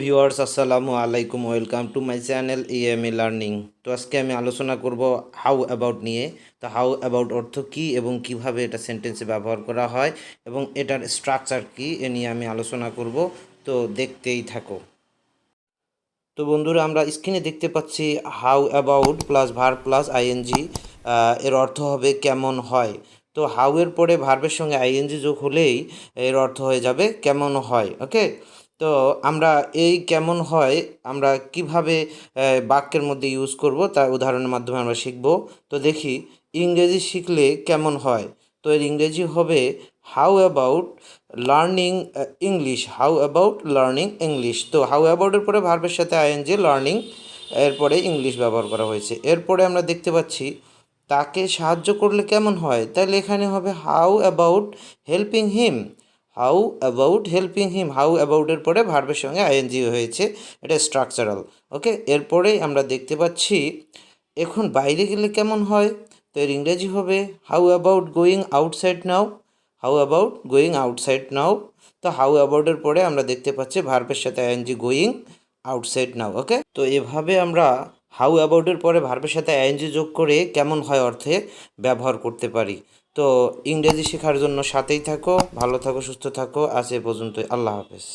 Viewers আসসালামু আলাইকুম, welcome to my channel EME learning. তো আজকে আমি আলোচনা করব হাউ অ্যাবাউট নিয়ে। তো হাউ অ্যাবাউট অর্থ কী এবং কিভাবে এটা সেন্টেন্সে ব্যবহার করা হয় এবং এটার স্ট্রাকচার কী এ নিয়ে আমি আলোচনা করব। তো দেখতেই থাকো। তো বন্ধুরা, আমরা স্ক্রিনে দেখতে পাচ্ছি how about plus verb plus ING, এর অর্থ হবে কেমন হয়। তো হাউ এর পরে ভার্বের সঙ্গে আইএনজি যোগ হলেই এর অর্থ হয়ে যাবে কেমন হয়। ওকে, তো আমরা এই কেমন হয় আমরা কিভাবে বাক্যের মধ্যে ইউজ করব তার উদাহরণের মাধ্যমে আমরা শিখব। তো দেখি, ইংরেজি শিখলে কেমন হয়। তো এর ইংরেজি হবে how about learning English. How about learning English. তো হাউ অ্যাবাউটের পরে ভার্বের সাথে আইএনজি লার্নিং, এরপরে ইংলিশ ব্যবহার করা হয়েছে। এরপরে আমরা দেখতে পাচ্ছি তাকে সাহায্য করলে কেমন হয়, তাহলে এখানে হবে how about helping him. How about helping him. How অ্যাবাউটের পরে ভার্বের সঙ্গে আইএনজি হয়েছে, এটা স্ট্রাকচারাল। ওকে, এরপরেই আমরা দেখতে পাচ্ছি এখন বাইরে গেলে কেমন হয়। তো এর ইংরেজি হবে how about going outside now. How about going outside নাও। তো হাউ অ্যাবাউটের পরে আমরা দেখতে পাচ্ছি ভার্বের সাথে আইএনজি গোয়িং আউটসাইড নাও। ওকে, তো এভাবে আমরা হাউ অ্যাবাউটের পরে ভার্বের সাথে আইএনজি যোগ করে কেমন হয় অর্থে ব্যবহার করতে পারি। তো ইংরেজি শেখার জন্য সাথেই থাকো, ভালো থাকো, সুস্থ থাকো। আজ এ পর্যন্তই। আল্লাহ হাফেজ।